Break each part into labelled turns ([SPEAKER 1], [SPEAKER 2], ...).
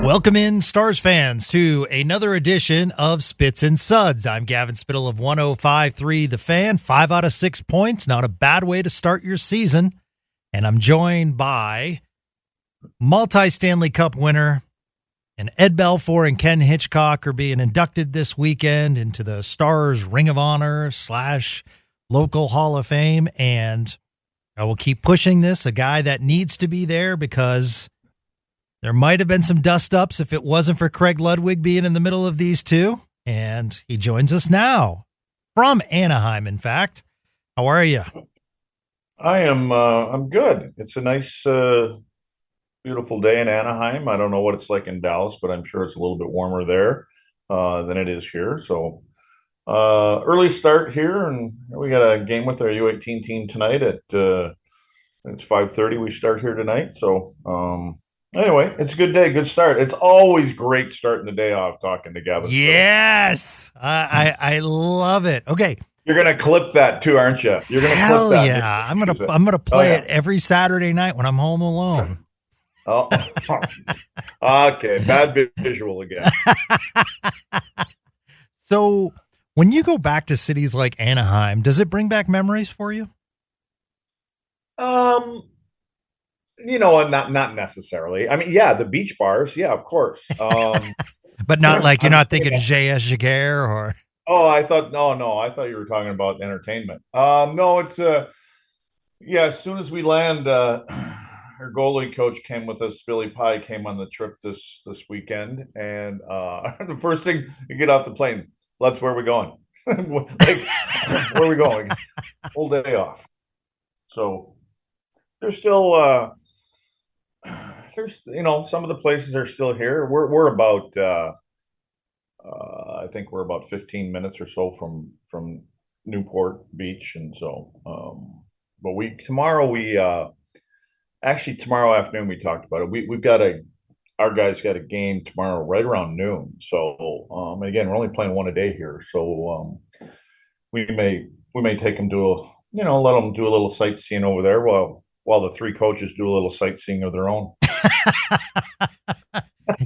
[SPEAKER 1] Welcome in, Stars fans, to another edition of Spits and Suds. I'm Gavin Spittle of 105.3 The Fan. 5 out of 6 points, not a bad way to start your season. And I'm joined by multi-Stanley Cup winner and Ed Belfour and Ken Hitchcock are being inducted this weekend into the Stars Ring of Honor / local Hall of Fame. And I will keep pushing this, a guy that needs to be there because there might have been some dust-ups if it wasn't for Craig Ludwig being in the middle of these two. And he joins us now from Anaheim, in fact. How are you?
[SPEAKER 2] I am. I'm good. It's a nice, beautiful day in Anaheim. I don't know what it's like in Dallas, but I'm sure it's a little bit warmer there than it is here. So early start here, and we got a game with our U18 team tonight at it's 5:30. We start here tonight. So anyway, it's a good day, good start. It's always great starting the day off talking to Gavin.
[SPEAKER 1] Yes, I love it. Okay.
[SPEAKER 2] You're gonna clip that too, aren't you? You're gonna
[SPEAKER 1] Hell
[SPEAKER 2] clip that.
[SPEAKER 1] Yeah. I'm gonna play it every Saturday night when I'm home alone.
[SPEAKER 2] Oh, okay. Bad visual again.
[SPEAKER 1] So when you go back to cities like Anaheim, does it bring back memories for you?
[SPEAKER 2] Not necessarily. I mean, yeah, the beach bars, yeah, of course.
[SPEAKER 1] But not like you're
[SPEAKER 2] I'm
[SPEAKER 1] not
[SPEAKER 2] saying,
[SPEAKER 1] thinking J.S. Jaguar or.
[SPEAKER 2] oh, I thought no, I thought you were talking about entertainment. No, it's yeah. As soon as we land, our goalie coach came with us. Billy Pye came on the trip this weekend, and the first thing you get off the plane, let's where are we going? Like, where are we going? Whole day off. So there's still there's some of the places are still here. We're about I think we're about 15 minutes or so from Newport Beach, and so but we tomorrow we actually tomorrow afternoon we talked about it. We've got our guys got a game tomorrow right around noon. So again, we're only playing one a day here, so we may take them to let them do a little sightseeing over there while the three coaches do a little sightseeing of their own.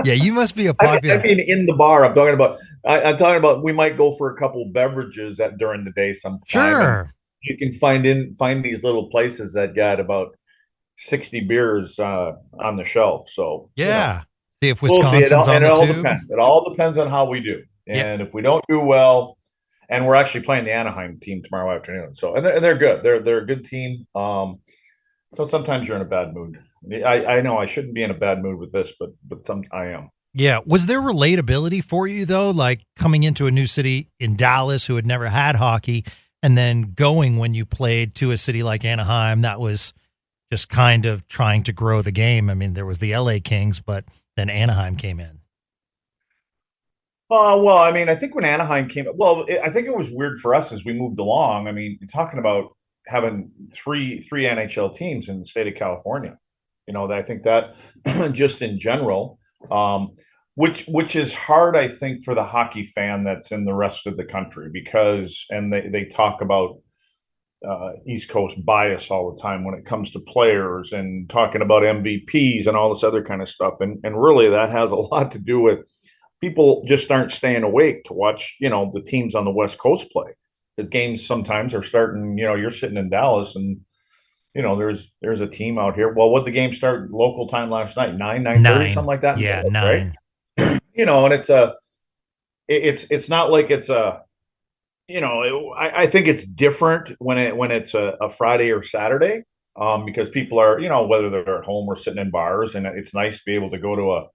[SPEAKER 1] Yeah, you must be a popular.
[SPEAKER 2] I mean, in the bar. I'm talking about. We might go for a couple beverages during the day sometime.
[SPEAKER 1] Sure.
[SPEAKER 2] And you can find these little places that got about 60 beers on the shelf. So
[SPEAKER 1] Yeah. See if
[SPEAKER 2] we'll see.
[SPEAKER 1] Wisconsin's on
[SPEAKER 2] It
[SPEAKER 1] the
[SPEAKER 2] all
[SPEAKER 1] tube.
[SPEAKER 2] depends. It all depends on how we do.
[SPEAKER 1] Yeah.
[SPEAKER 2] And if we don't do well, and we're actually playing the Anaheim team tomorrow afternoon. So and they're good. They're a good team. So sometimes you're in a bad mood. I know I shouldn't be in a bad mood with this, but I am.
[SPEAKER 1] Yeah. Was there relatability for you, though? Like coming into a new city in Dallas who had never had hockey and then going when you played to a city like Anaheim that was just kind of trying to grow the game. I mean, there was the LA Kings, but then Anaheim came in.
[SPEAKER 2] Well, I mean, I think when Anaheim came, I think it was weird for us as we moved along. I mean, you're talking about having three NHL teams in the state of California. I think that just in general, which is hard, I think, for the hockey fan that's in the rest of the country because, and they talk about East Coast bias all the time when it comes to players and talking about MVPs and all this other kind of stuff. And really that has a lot to do with people just aren't staying awake to watch, the teams on the West Coast play. The games sometimes are starting, you're sitting in Dallas and, there's a team out here. Well, what the game start local time last night? 9:30, something like that.
[SPEAKER 1] Yeah,
[SPEAKER 2] Dallas,
[SPEAKER 1] 9.
[SPEAKER 2] right? And it's not like it's I think it's different when it's a Friday or Saturday, because people are, whether they're at home or sitting in bars, and it's nice to be able to go to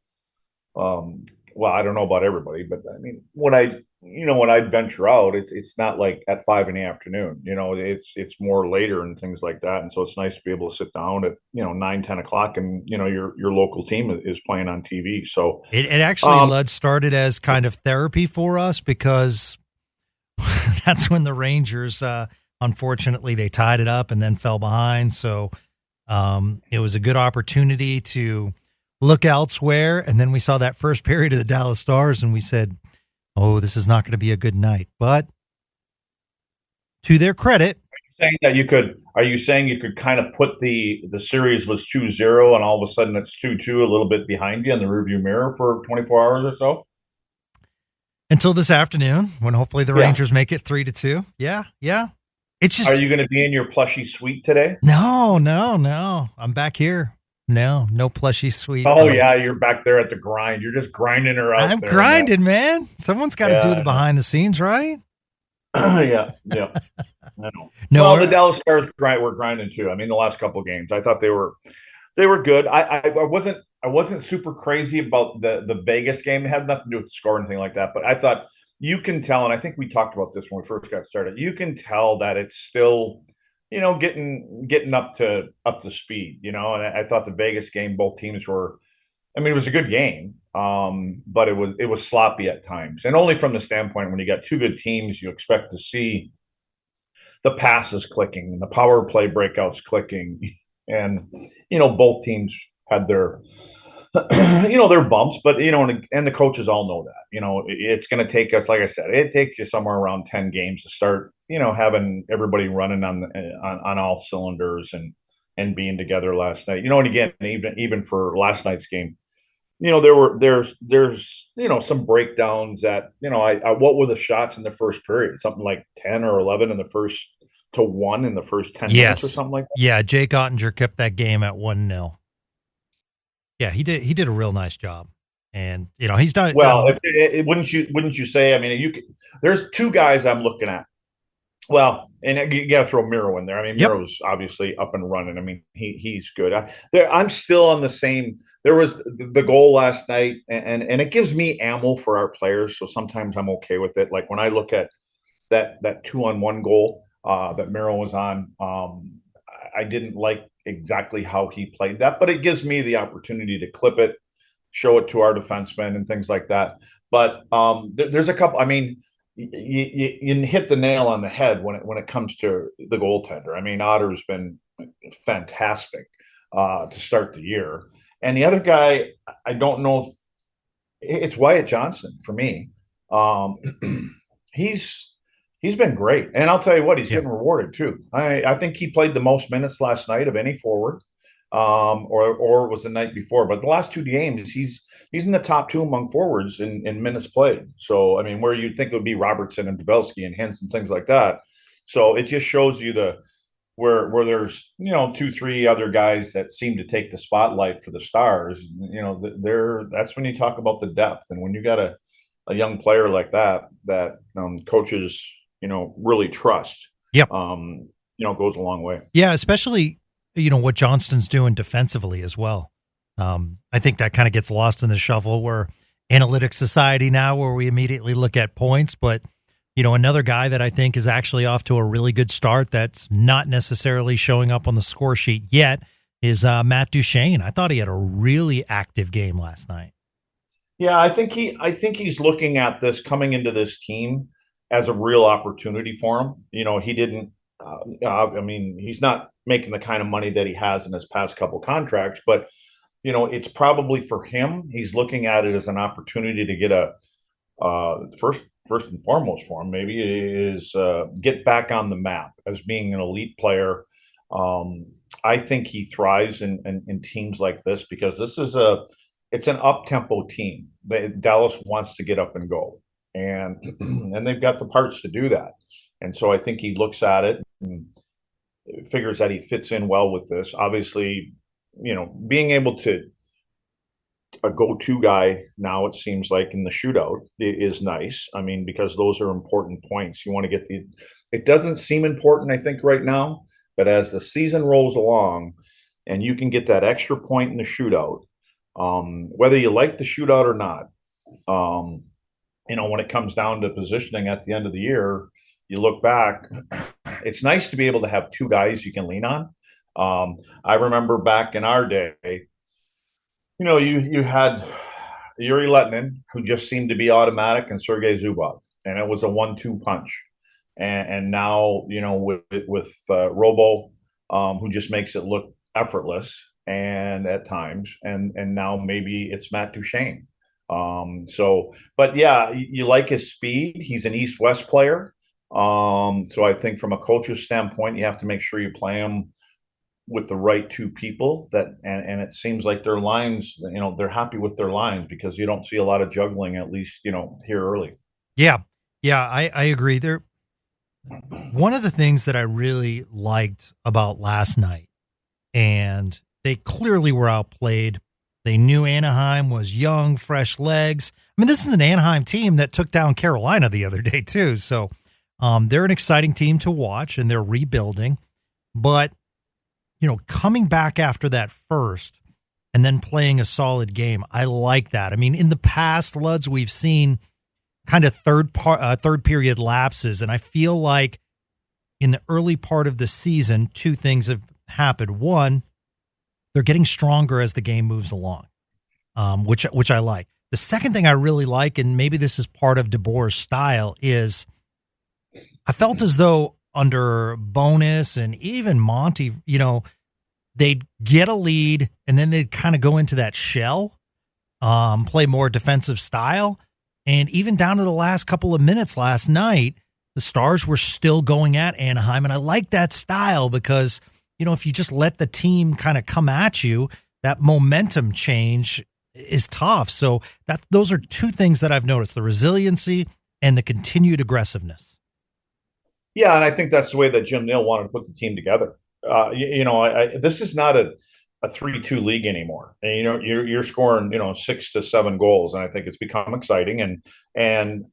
[SPEAKER 2] well, I don't know about everybody, but I mean, when I'd venture out, it's not like at 5 p.m. It's more later and things like that, and so it's nice to be able to sit down at 9, 10 o'clock, and your local team is playing on TV. So
[SPEAKER 1] it actually Lud started as kind of therapy for us because that's when the Rangers, unfortunately, they tied it up and then fell behind. So it was a good opportunity to look elsewhere. And then we saw that first period of the Dallas Stars and we said, oh, this is not going to be a good night. But to their credit,
[SPEAKER 2] saying that you could are you saying you could kind of put the series was 2-0 and all of a sudden it's 2-2 a little bit behind you in the rearview mirror for 24 hours or so?
[SPEAKER 1] Until this afternoon, when hopefully the
[SPEAKER 2] Yeah.
[SPEAKER 1] Rangers make it 3-2. Yeah, yeah. It's
[SPEAKER 2] Are
[SPEAKER 1] just
[SPEAKER 2] you going to be in your plushy suite today?
[SPEAKER 1] no, no, no. I'm back here. No, no plushy sweet.
[SPEAKER 2] Oh yeah, you're back there at the grind. You're just grinding her out
[SPEAKER 1] I'm
[SPEAKER 2] there in that.
[SPEAKER 1] grinding, man. Someone's got to
[SPEAKER 2] Yeah,
[SPEAKER 1] do the
[SPEAKER 2] I know.
[SPEAKER 1] behind the scenes, right?
[SPEAKER 2] Yeah, yeah, I know.
[SPEAKER 1] No,
[SPEAKER 2] Well, the Dallas Stars were grinding too. I mean, the last couple of games, I thought they were good. I wasn't super crazy about the Vegas game. It had nothing to do with the score or anything like that. But I thought you can tell, and I think we talked about this when we first got started. You can tell that it's still, getting up to speed. And I thought the Vegas game, both teams were. I mean, it was a good game, but it was sloppy at times, and only from the standpoint when you got two good teams, you expect to see the passes clicking and the power play breakouts clicking, and both teams had their their bumps, but and the coaches all know that it's going to take us, like I said, it takes you somewhere around 10 games to start having everybody running on all cylinders and being together last night. And again, even for last night's game, there's some breakdowns that I what were the shots in the first period? Something like 10 or 11 in the first to 1 in the first 10 minutes or
[SPEAKER 1] yes.
[SPEAKER 2] something like that.
[SPEAKER 1] Yeah, Jake Ottinger kept that game at 1-0. Yeah, he did a real nice job. And he's done
[SPEAKER 2] Well, wouldn't you say? I mean, there's two guys I'm looking at. Well, and you got to throw Miro in there. I mean,
[SPEAKER 1] Yep.
[SPEAKER 2] Miro's obviously up and running. I mean, he's good. I'm still on the same. There was the goal last night, and it gives me ammo for our players. So sometimes I'm okay with it. Like when I look at that 2-on-1 goal that Miro was on, I didn't like exactly how he played that, but it gives me the opportunity to clip it, show it to our defensemen, and things like that. But there's a couple. I mean, you hit the nail on the head when it comes to the goaltender. I mean, Otter's been fantastic to start the year, and the other guy, I don't know if it's Wyatt Johnson for me. Um, he's he's been great, and I'll tell you what, he's
[SPEAKER 1] Yeah.
[SPEAKER 2] getting rewarded too. I think he played the most minutes last night of any forward, or it was the night before. But the last two games, he's in the top two among forwards in minutes played. So I mean, where you'd think it would be Robertson and Pavelski and Hintz and things like that. So it just shows you where there's two, three other guys that seem to take the spotlight for the Stars. That's when you talk about the depth, and when you got a young player like that coaches really trust.
[SPEAKER 1] Yep.
[SPEAKER 2] Goes a long way.
[SPEAKER 1] Yeah, especially what Johnston's doing defensively as well. I think that kind of gets lost in the shuffle. We're analytics society now, where we immediately look at points, but another guy that I think is actually off to a really good start that's not necessarily showing up on the score sheet yet is Matt Duchene. I thought he had a really active game last night.
[SPEAKER 2] Yeah, I think he's looking at this coming into this team as a real opportunity for him. He didn't. I mean, he's not making the kind of money that he has in his past couple contracts, but it's probably for him. He's looking at it as an opportunity to get a first and foremost for him maybe is get back on the map as being an elite player. I think he thrives in teams like this because it's an up tempo team. Dallas wants to get up and go, and and they've got the parts to do that. And so I think he looks at it and figures that he fits in well with this. Obviously, being able to a go-to guy now, it seems like in the shootout is nice. I mean, because those are important points. You want to get it doesn't seem important, I think, right now, but as the season rolls along and you can get that extra point in the shootout, whether you like the shootout or not, when it comes down to positioning at the end of the year, you look back, it's nice to be able to have two guys you can lean on. I remember back in our day, you had Yuri Letnin, who just seemed to be automatic, and Sergei Zubov, and it was a 1-2 punch. And now, with Robo, who just makes it look effortless, and at times, and now maybe it's Matt Duchene. But yeah, you like his speed. He's an East-West player. So I think from a coach's standpoint, you have to make sure you play them with the right two people and it seems like their lines, they're happy with their lines because you don't see a lot of juggling, at least, here early.
[SPEAKER 1] Yeah. Yeah, I agree. There one of the things that I really liked about last night, and they clearly were outplayed. They knew Anaheim was young, fresh legs. I mean, this is an Anaheim team that took down Carolina the other day, too. So they're an exciting team to watch, and they're rebuilding. But, coming back after that first and then playing a solid game, I like that. I mean, in the past, Luds, we've seen kind of third period lapses, and I feel like in the early part of the season, two things have happened. One, they're getting stronger as the game moves along, which I like. The second thing I really like, and maybe this is part of DeBoer's style, is I felt as though under Bonus and even Monty, they'd get a lead and then they'd kind of go into that shell, play more defensive style. And even down to the last couple of minutes last night, the Stars were still going at Anaheim. And I like that style because, if you just let the team kind of come at you, that momentum change is tough. So those are two things that I've noticed: the resiliency and the continued aggressiveness.
[SPEAKER 2] Yeah, and I think that's the way that Jim Neal wanted to put the team together. This is not a 3-2 league anymore. And, you're scoring 6 to 7 goals, and I think it's become exciting. And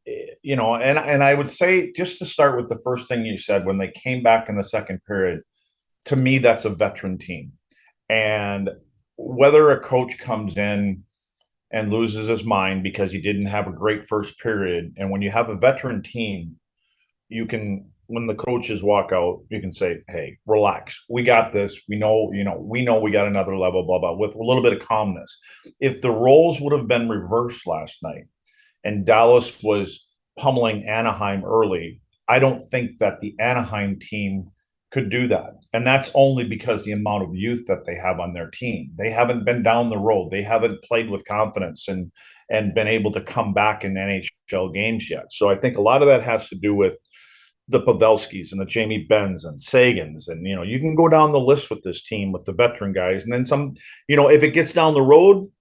[SPEAKER 2] I would say, just to start with the first thing you said, when they came back in the second period, to me that's a veteran team. And whether a coach comes in and loses his mind because he didn't have a great first period, and when you have a veteran team, you can, when the coaches walk out, you can say, hey, relax, we got this, we know we got another level, blah blah, with a little bit of calmness. If the roles would have been reversed last night and Dallas was pummeling Anaheim early, I don't think that the Anaheim team could do that. And that's only because the amount of youth that they have on their team. They haven't been down the road. They haven't played with confidence and been able to come back in NHL games yet. So I think a lot of that has to do with the Pavelskis and the Jamie Benns and Sagans. And, you can go down the list with this team with the veteran guys. And then some, if it gets down the road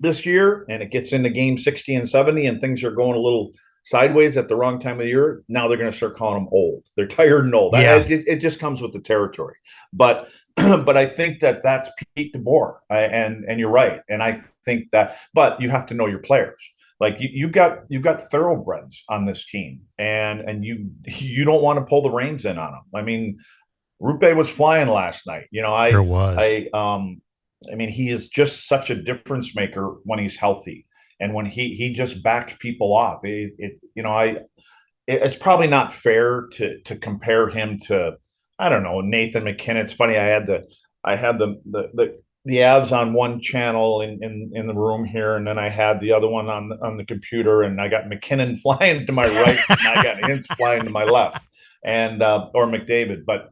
[SPEAKER 2] this year and it gets into game 60 and 70 and things are going a little sideways at the wrong time of the year, now they're going to start calling them old. They're tired and old.
[SPEAKER 1] Yeah.
[SPEAKER 2] It just comes with the territory. But but I think that's Pete DeBoer. And you're right. And I think that, but you have to know your players. Like you've got thoroughbreds on this team, and you don't want to pull the reins in on them. I mean, Rupe was flying last night.
[SPEAKER 1] Sure was.
[SPEAKER 2] I mean, he is just such a difference maker when he's healthy, and when he just backed people off. It's probably not fair to compare him to, I don't know, Nathan McKinnon. It's funny. I had the Avs on one channel in the room here, and then I had the other one on the computer, and I got McKinnon flying to my right, and I got Ince flying to my left, and or McDavid. But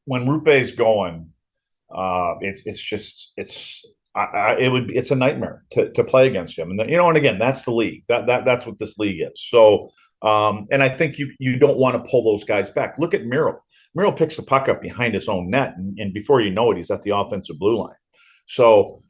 [SPEAKER 2] when Rupe's going, it's a nightmare to play against him, and again, that's the league. That's what this league is. So, and I think you don't want to pull those guys back. Look at Miro. Miro picks the puck up behind his own net, and before you know it, he's at the offensive blue line. So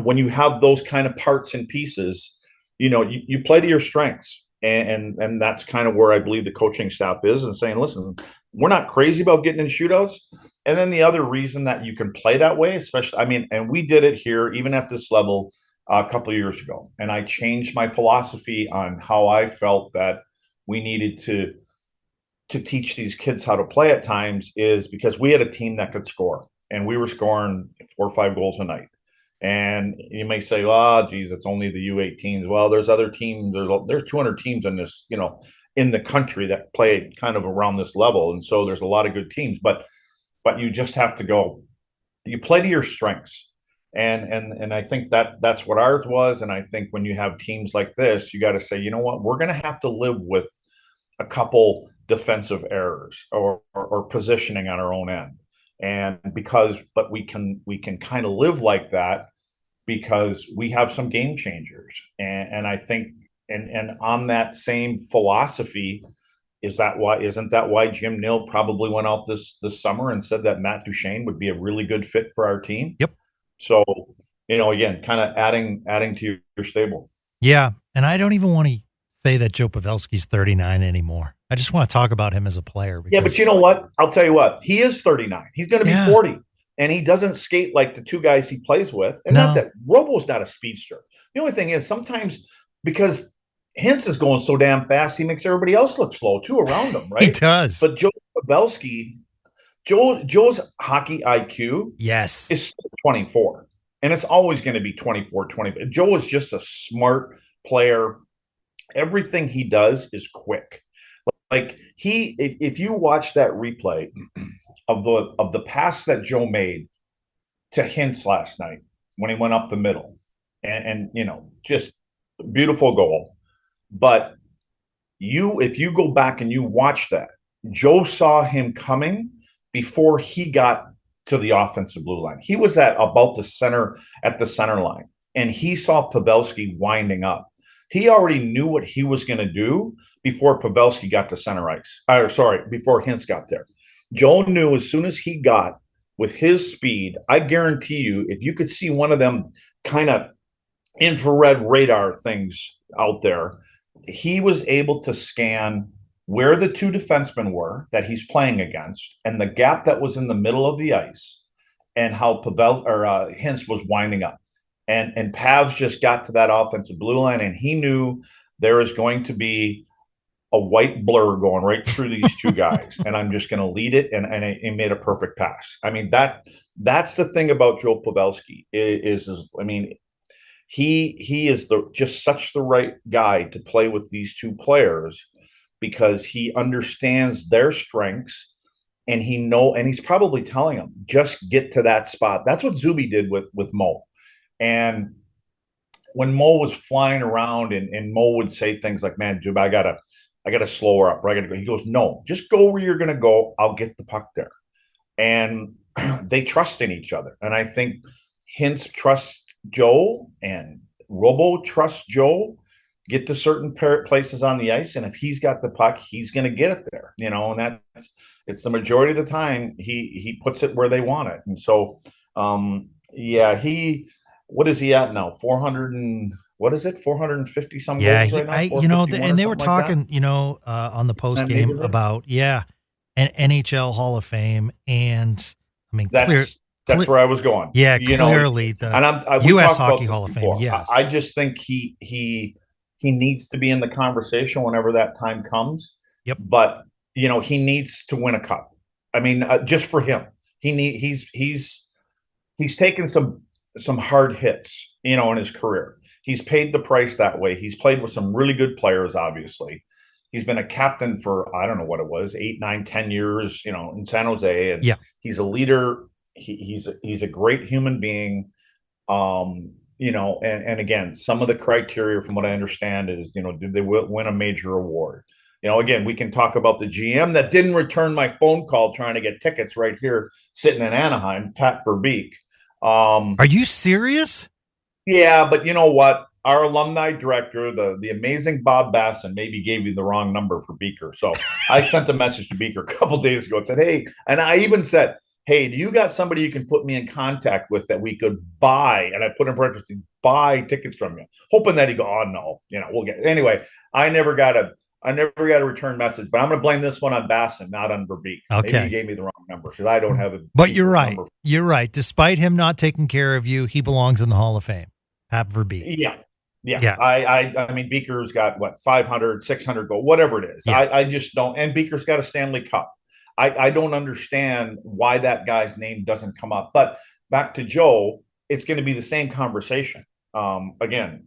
[SPEAKER 2] when you have those kind of parts and pieces, you play to your strengths, and that's kind of where I believe the coaching staff is, and saying, listen, we're not crazy about getting in shootouts. And then the other reason that you can play that way, especially, and we did it here, even at this level, a couple of years ago, and I changed my philosophy on how I felt that we needed to teach these kids how to play at times, is because we had a team that could score, and we were scoring 4 or 5 goals a night. And you may say, oh, geez, it's only the U18s. Well, there's other teams. There's 200 teams in this, in the country that play kind of around this level. And so there's a lot of good teams, but you just have to go, you play to your strengths. And I think that's what ours was. And I think when you have teams like this, you got to say, you know what, we're going to have to live with a couple defensive errors or positioning on our own end. But we can kind of live like that because we have some game changers. And I think And on that same philosophy, isn't that why Jim Nill probably went out this summer and said that Matt Duchene would be a really good fit for our team?
[SPEAKER 1] Yep.
[SPEAKER 2] So, again, kind of adding to your stable.
[SPEAKER 1] Yeah, and I don't even want to say that Joe Pavelski's 39 anymore. I just want to talk about him as a player.
[SPEAKER 2] Yeah, but you know what? I'll tell you what. He is 39. He's going to be 40, and he doesn't skate like the two guys he plays with. And not that Robo's not a speedster. The only thing is sometimes because Hintz is going so damn fast, he makes everybody else look slow too around him, right?
[SPEAKER 1] He does.
[SPEAKER 2] But Joe Pavelski, Joe's hockey IQ is 24. And it's always going to be 24, 20. Joe is just a smart player. Everything he does is quick. Like if you watch that replay of the pass that Joe made to Hintz last night when he went up the middle, and just beautiful goal. But if you go back and you watch that, Joe saw him coming before he got to the offensive blue line. He was at the center line, and he saw Pavelski winding up. He already knew what he was going to do before Pavelski got to center ice. Before Hintz got there. Joe knew as soon as he got with his speed, I guarantee you, if you could see one of them kind of infrared radar things out there, he was able to scan where the two defensemen were that he's playing against and the gap that was in the middle of the ice and how Hintz was winding up. And Pavs just got to that offensive blue line, and he knew there is going to be a white blur going right through these two guys, and I'm just going to lead it, and it made a perfect pass. I mean, that's the thing about Joe Pavelski is he is just such the right guy to play with these two players because he understands their strengths, and he's probably telling them, just get to that spot. That's what Zuby did with Mo. And when Mo was flying around and Mo would say things like, man, Zuby, I gotta slow her up. Or I gotta go. He goes, no, just go where you're gonna go. I'll get the puck there. And they trust in each other. And I think Hintz trusts Joe and Robo trusts Joe, get to certain places on the ice. And if he's got the puck, he's going to get it there, and it's the majority of the time he puts it where they want it. And so, what is he at now? 400 and what is it? 450 some goals right now?
[SPEAKER 1] And they were talking, on the post game about, an NHL Hall of Fame. And I mean,
[SPEAKER 2] that's where I was going.
[SPEAKER 1] Yeah, clearly the U.S. Hockey Hall of Fame. Yes.
[SPEAKER 2] I just think he needs to be in the conversation whenever that time comes.
[SPEAKER 1] Yep.
[SPEAKER 2] But he needs to win a cup. I mean, just for him, he's taken some hard hits, in his career. He's paid the price that way. He's played with some really good players. Obviously, he's been a captain for I don't know what it was, 8, 9, 10 years, in San Jose, and he's a leader. He's a great human being. And again, some of the criteria from what I understand is, did they win a major award? Again, we can talk about the GM that didn't return my phone call trying to get tickets right here sitting in Anaheim, Pat Verbeek.
[SPEAKER 1] Are you serious?
[SPEAKER 2] Yeah, but you know what? Our alumni director, the amazing Bob Basson, maybe gave you the wrong number for Beaker. So I sent a message to Beaker a couple days ago and said, hey, and I even said, hey, do you got somebody you can put me in contact with that we could buy? And I put in parentheses, buy tickets from you, hoping that he'd go, oh no, we'll get it. Anyway, I never got a return message, but I'm going to blame this one on Basson, not on Verbeek.
[SPEAKER 1] Okay.
[SPEAKER 2] Maybe he gave me the wrong number because I don't have it.
[SPEAKER 1] But you're right. Number. You're right. Despite him not taking care of you, he belongs in the Hall of Fame. Pat Verbeek.
[SPEAKER 2] Yeah. I mean, Beaker's got 500, 600 goals, whatever it is. Yeah. I just don't. And Beaker's got a Stanley Cup. I don't understand why that guy's name doesn't come up. But back to Joe, it's going to be the same conversation. Again,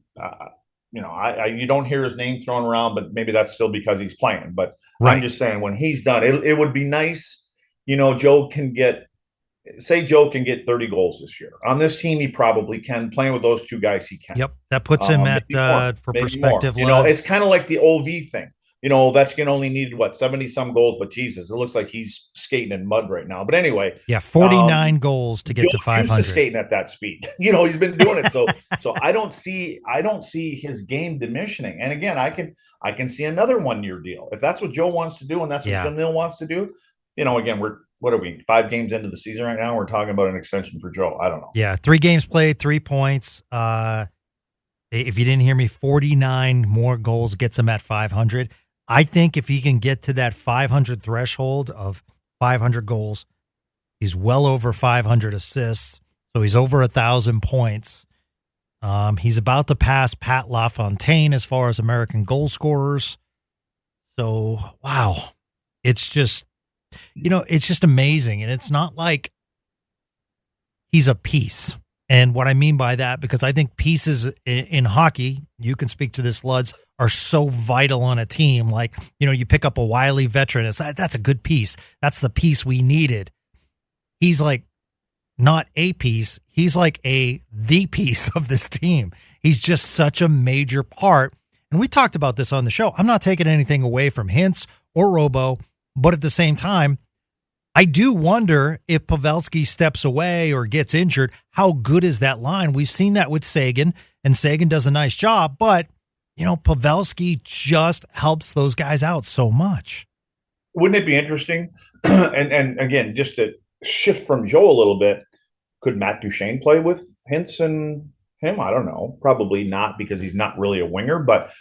[SPEAKER 2] you don't hear his name thrown around, but maybe that's still because he's playing. But right. I'm just saying, when he's done, it would be nice. Joe can get 30 goals this year. On this team, he probably can. Playing with those two guys, he can.
[SPEAKER 1] Yep, that puts him at, for perspective.
[SPEAKER 2] It's kind of like the OV thing. Ovechkin only needed what 70 some goals, but Jesus, it looks like he's skating in mud right now. But anyway,
[SPEAKER 1] Yeah, 49 goals to get to
[SPEAKER 2] Joe's used to
[SPEAKER 1] 500.
[SPEAKER 2] skating at that speed. He's been doing it. So I don't see his game diminishing. And again, I can see another 1 year deal if that's what Joe wants to do, and that's what
[SPEAKER 1] Yeah.
[SPEAKER 2] Jim Neal wants to do. Again, what are we 5 games into the season right now? We're talking about an extension for Joe. I don't know.
[SPEAKER 1] Yeah, 3 games played, 3 points. If you didn't hear me, 49 more goals gets him at 500. I think if he can get to that 500 threshold of 500 goals, he's well over 500 assists, so he's over 1,000 points. He's about to pass Pat LaFontaine as far as American goal scorers. So, wow, it's just amazing, and it's not like he's a piece. And what I mean by that, because I think pieces in hockey, you can speak to this, Luds, are so vital on a team. Like, you pick up a wily veteran. That's a good piece. That's the piece we needed. He's like not a piece. He's like the piece of this team. He's just such a major part. And we talked about this on the show. I'm not taking anything away from Hintz or Robo, but at the same time, I do wonder if Pavelski steps away or gets injured, how good is that line? We've seen that with Sagan, and Sagan does a nice job, but, Pavelski just helps those guys out so much.
[SPEAKER 2] Wouldn't it be interesting? and again, just to shift from Joe a little bit, could Matt Duchene play with Hintz and him? I don't know. Probably not, because he's not really a winger, but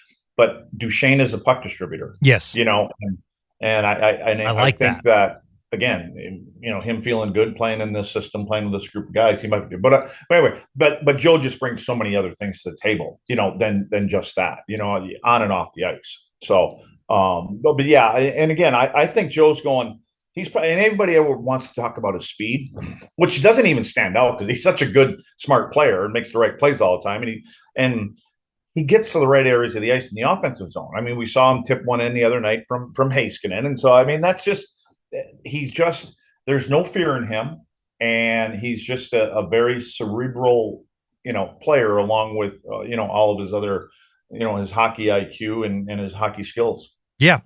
[SPEAKER 2] Duchene is a puck distributor.
[SPEAKER 1] Yes.
[SPEAKER 2] And I think that again, him feeling good playing in this system, playing with this group of guys, he might be good. But anyway, but Joe just brings so many other things to the table, than just that, on and off the ice. So, but yeah, and again, I think Joe's going. He's probably, and everybody ever wants to talk about his speed, which doesn't even stand out because he's such a good, smart player and makes the right plays all the time, and he gets to the right areas of the ice in the offensive zone. I mean, we saw him tip one in the other night from Heiskanen, and so I mean, that's just. He's just, there's no fear in him, and he's just a very cerebral, player, along with all of his other, his hockey IQ and his hockey skills.
[SPEAKER 1] Yeah,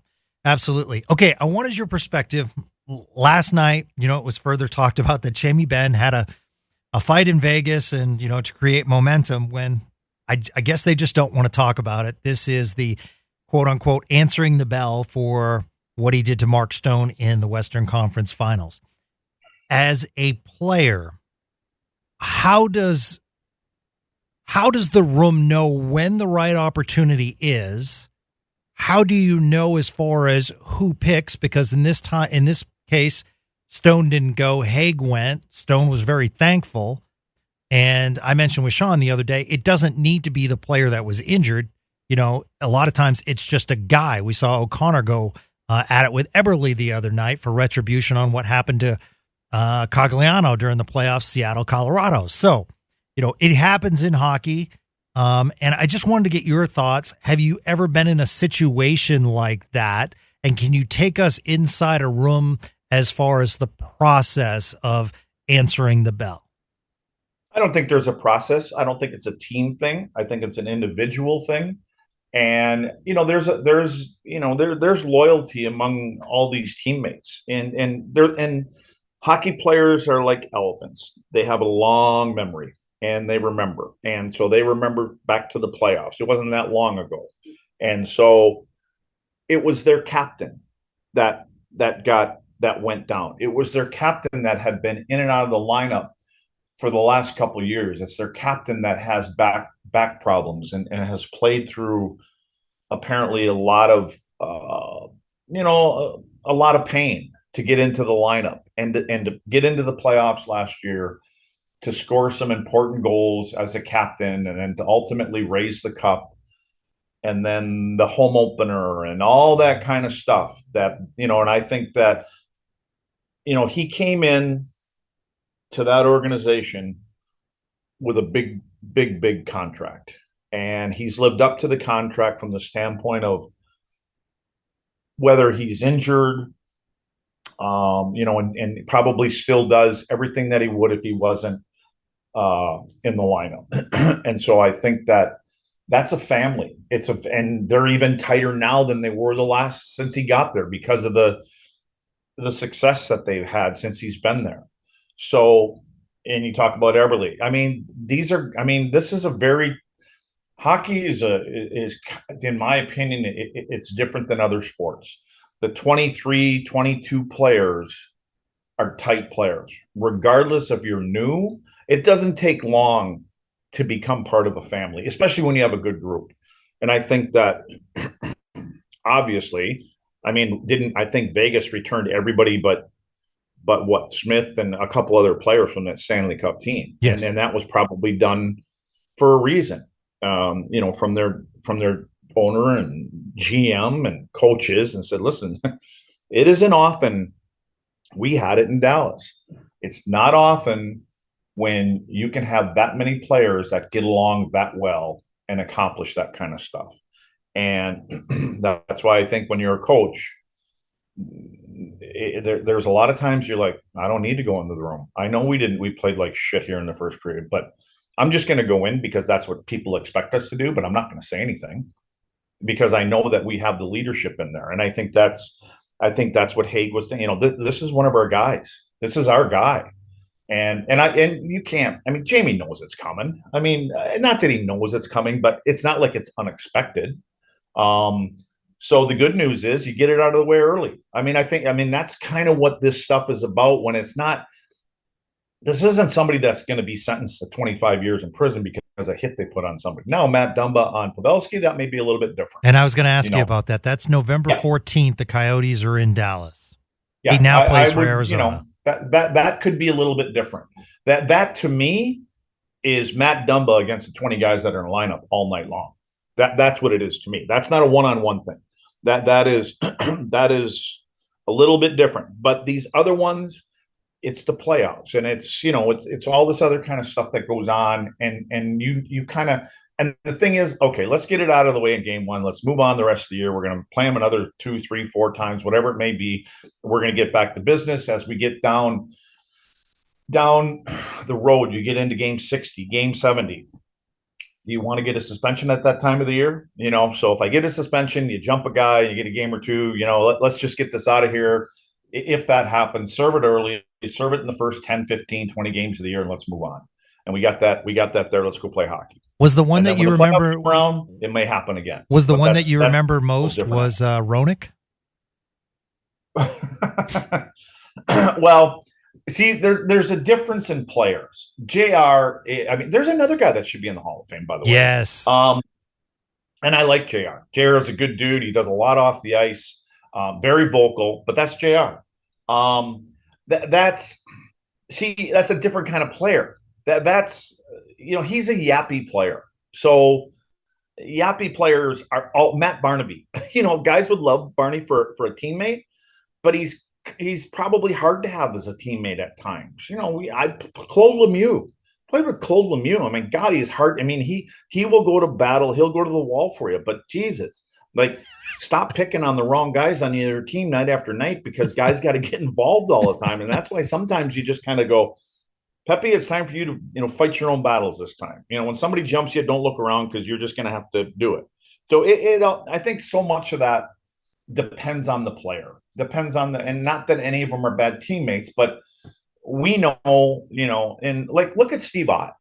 [SPEAKER 1] absolutely. Okay, I wanted your perspective. Last night, it was further talked about that Jamie Benn had a fight in Vegas, and to create momentum, when I guess they just don't want to talk about it. This is the quote unquote answering the bell for what he did to Mark Stone in the Western Conference Finals. As a player, how does the room know when the right opportunity is? How do you know as far as who picks? Because in this case, Stone didn't go, Hague went. Stone was very thankful. And I mentioned with Sean the other day, it doesn't need to be the player that was injured. A lot of times it's just a guy. We saw O'Connor go at it with Eberle the other night for retribution on what happened to Cogliano during the playoffs, Seattle, Colorado. So, it happens in hockey. And I just wanted to get your thoughts. Have you ever been in a situation like that? And can you take us inside a room as far as the process of answering the bell?
[SPEAKER 2] I don't think there's a process. I don't think it's a team thing. I think it's an individual thing. And there's loyalty among all these teammates, and hockey players are like elephants. They have a long memory, and they remember, and so they remember back to the playoffs. It wasn't that long ago, and so it was their captain that went down. It was their captain that had been in and out of the lineup for the last couple of years. It's their captain that has back problems and has played through apparently a lot of a lot of pain to get into the lineup and to get into the playoffs last year, to score some important goals as a captain, and then to ultimately raise the cup, and then the home opener and all that kind of stuff that, and I think that, he came in to that organization with a big contract, and he's lived up to the contract from the standpoint of whether he's injured, and probably still does everything that he would if he wasn't in the lineup. And so I think that that's a family. And they're even tighter now than they were the last since he got there because of the success that they've had since he's been there. So, and you talk about Eberle. I mean, this is a very hockey is in my opinion, it's different than other sports. The 23, 22 players are tight players, regardless if you're new. It doesn't take long to become part of a family, especially when you have a good group. And I think that obviously, didn't I think Vegas returned everybody but what Smith and a couple other players from that Stanley Cup team,
[SPEAKER 1] Yes.
[SPEAKER 2] and that was probably done for a reason. From their owner and GM and coaches, and said, listen, it isn't often we had it in Dallas. It's not often when you can have that many players that get along that well and accomplish that kind of stuff. And that's why I think when you're a coach, there's a lot of times you're like, I don't need to go into the room. I know we played like shit here in the first period, but I'm just going to go in because that's what people expect us to do, but I'm not going to say anything because I know that we have the leadership in there. And I think that's what Haig was saying. This is one of our guys. This is our guy. And you can't, Jamie knows it's coming. Not that he knows it's coming, but it's not like it's unexpected. So the good news is you get it out of the way early. That's kind of what this stuff is about when it's not, this isn't somebody that's going to be sentenced to 25 years in prison because a hit they put on somebody. Now, Matt Dumba on Pavelski, that may be a little bit different.
[SPEAKER 1] And I was going to ask you about that. That's November 14th. The Coyotes are in Dallas.
[SPEAKER 2] Yeah,
[SPEAKER 1] he now plays for Arizona.
[SPEAKER 2] That could be a little bit different. That to me is Matt Dumba against the 20 guys that are in the lineup all night long. That's what it is to me. That's not a one-on-one thing. That is that is a little bit different. But these other ones, it's the playoffs, and it's all this other kind of stuff that goes on, and you kind of, and the thing is, okay, let's get it out of the way in game one. Let's move on the rest of the year. We're going to play them another 2, 3, 4 times, whatever it may be. We're going to get back to business as we get down the road. You get into game 60, game 70. You want to get a suspension at that time of the year? So if I get a suspension, you jump a guy, you get a game or two, let's just get this out of here. If that happens, serve it early, serve it in the first 10, 15, 20 games of the year, and let's move on. And we got that there. Let's go play hockey.
[SPEAKER 1] Was the one that you remember
[SPEAKER 2] around? It may happen again.
[SPEAKER 1] Was the one that you remember most was Roenick?
[SPEAKER 2] Well, see, there's a difference in players. JR, there's another guy that should be in the Hall of Fame, by the way.
[SPEAKER 1] Yes.
[SPEAKER 2] And I like JR. JR is a good dude. He does a lot off the ice. Very vocal, but that's JR. That's a different kind of player. That's he's a yappy player. So yappy players are all Matt Barnaby. Guys would love Barney for a teammate, but he's probably hard to have as a teammate at times. Claude Lemieux. Played with Claude Lemieux. God, he's hard. He will go to battle. He'll go to the wall for you. But Jesus, stop picking on the wrong guys on your team night after night, because guys got to get involved all the time. And that's why sometimes you just kind of go, Pepe, it's time for you to, fight your own battles this time. When somebody jumps you, don't look around, because you're just going to have to do it. So I think so much of that depends on the player, and not that any of them are bad teammates, but we know, and look at Steve Ott.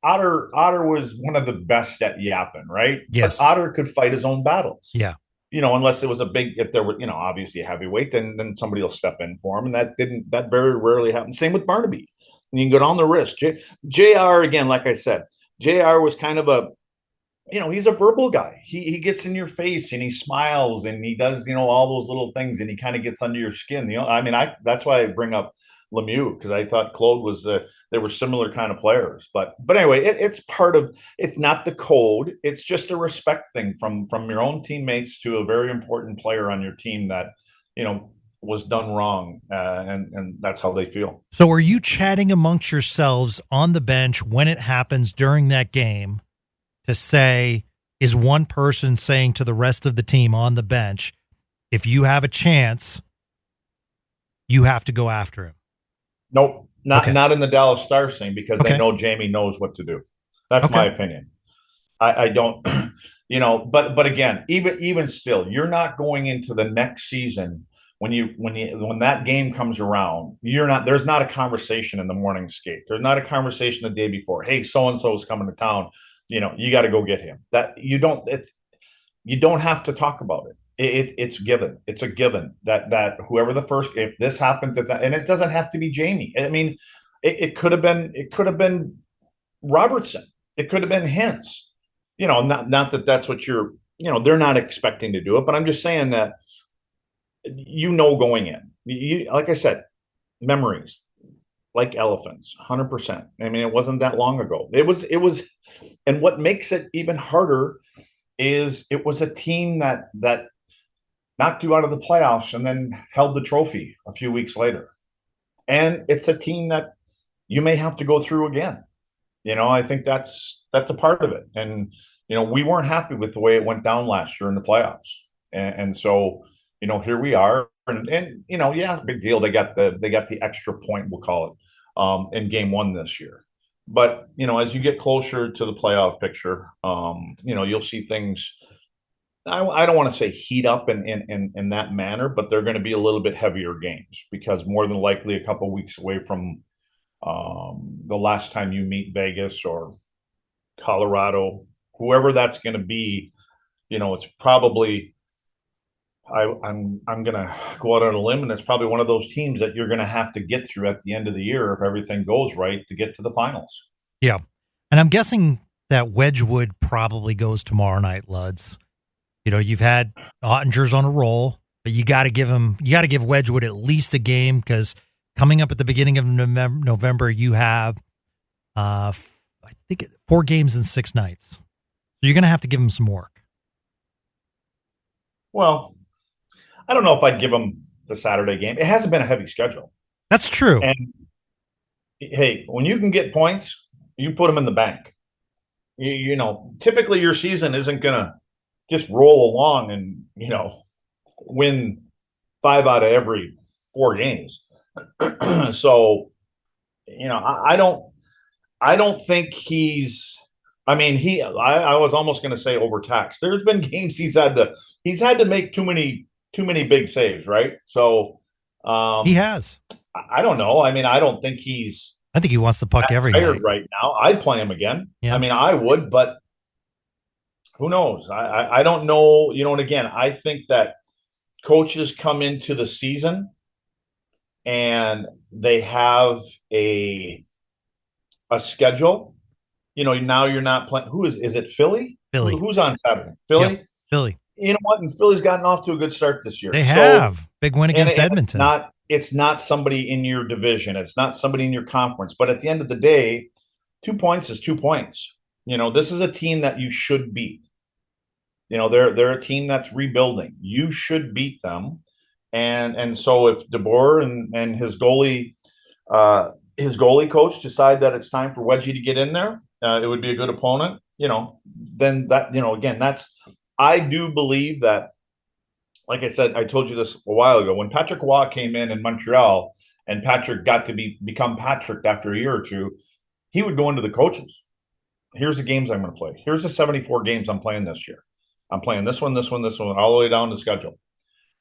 [SPEAKER 2] Otter was one of the best at yapping, right?
[SPEAKER 1] Yes.
[SPEAKER 2] But Otter could fight his own battles.
[SPEAKER 1] Yeah.
[SPEAKER 2] Unless it was if there were, obviously a heavyweight, then somebody will step in for him. And that very rarely happened. Same with Barnaby. And you can go down the wrist. JR, again, like I said, JR was kind of he's a verbal guy. He gets in your face and he smiles and he does, all those little things, and he kind of gets under your skin. That's why I bring up Lemieux, because I thought Claude was they were similar kind of players, but anyway, it's part of, it's not the code, it's just a respect thing from your own teammates to a very important player on your team that was done wrong, and that's how they feel.
[SPEAKER 1] So are you chatting amongst yourselves on the bench when it happens during that game to say, is one person saying to the rest of the team on the bench, if you have a chance, you have to go after him?
[SPEAKER 2] Nope, not in the Dallas Stars thing, because they know Jamie knows what to do. That's my opinion. I don't, but again, even still, you're not going into the next season when that game comes around. There's not a conversation in the morning skate. There's not a conversation the day before. Hey, so and so is coming to town. You got to go get him. You don't have to talk about it. It's given. It's a given that whoever if this happens, and it doesn't have to be Jamie. I mean, it could have been Robertson. It could have been Hintz. Not that that's what they're not expecting to do it, but I'm just saying that going in, like I said, memories like elephants, 100%. I mean, it wasn't that long ago. It was, and what makes it even harder is it was a team that knocked you out of the playoffs and then held the trophy a few weeks later. And it's a team that you may have to go through again. I think that's a part of it. And, we weren't happy with the way it went down last year in the playoffs. And so, here we are. And yeah, big deal. They got the extra point, we'll call it, in game one this year. But, as you get closer to the playoff picture, you'll see things. I don't want to say heat up in that manner, but they're going to be a little bit heavier games because more than likely a couple of weeks away from the last time you meet Vegas or Colorado, whoever that's going to be, it's probably I'm going to go out on a limb, and it's probably one of those teams that you're going to have to get through at the end of the year if everything goes right to get to the finals.
[SPEAKER 1] Yeah, and I'm guessing that Wedgwood probably goes tomorrow night, Luds. You've had Ottinger's on a roll, but you got to give Wedgwood at least a game because coming up at the beginning of November, you have, I think, 4 games in 6 nights. So you're going to have to give him some work.
[SPEAKER 2] Well, I don't know if I'd give him the Saturday game. It hasn't been a heavy schedule.
[SPEAKER 1] That's true.
[SPEAKER 2] And hey, when you can get points, you put them in the bank. Typically your season isn't going to just roll along and, win 5 out of every 4 games. So, I don't think he's, I was almost going to say overtaxed. There's been games he's had to make too many big saves, right? So,
[SPEAKER 1] he has.
[SPEAKER 2] I don't know. I don't think he's.
[SPEAKER 1] I think he wants the puck every night
[SPEAKER 2] right now. I'd play him again.
[SPEAKER 1] Yeah.
[SPEAKER 2] I would, but who knows? I don't know. And again, I think that coaches come into the season and they have a schedule. Now you're not playing. Who is it? Philly? Who's on Saturday? Philly?
[SPEAKER 1] Yep. Philly.
[SPEAKER 2] You know what? And Philly's gotten off to a good start this year.
[SPEAKER 1] They have. Big win against Edmonton.
[SPEAKER 2] It's not somebody in your division. It's not somebody in your conference. But at the end of the day, 2 points is 2 points. This is a team that you should beat. They're a team that's rebuilding. You should beat them. And so if DeBoer and his goalie coach decide that it's time for Wedgie to get in there, it would be a good opponent. Then that, again, I do believe that, like I said, I told you this a while ago, when Patrick Roy came in Montreal and Patrick got to become Patrick after a year or two, he would go into the coaches. Here's the games I'm going to play. Here's the 74 games I'm playing this year. I'm playing this one, all the way down the schedule.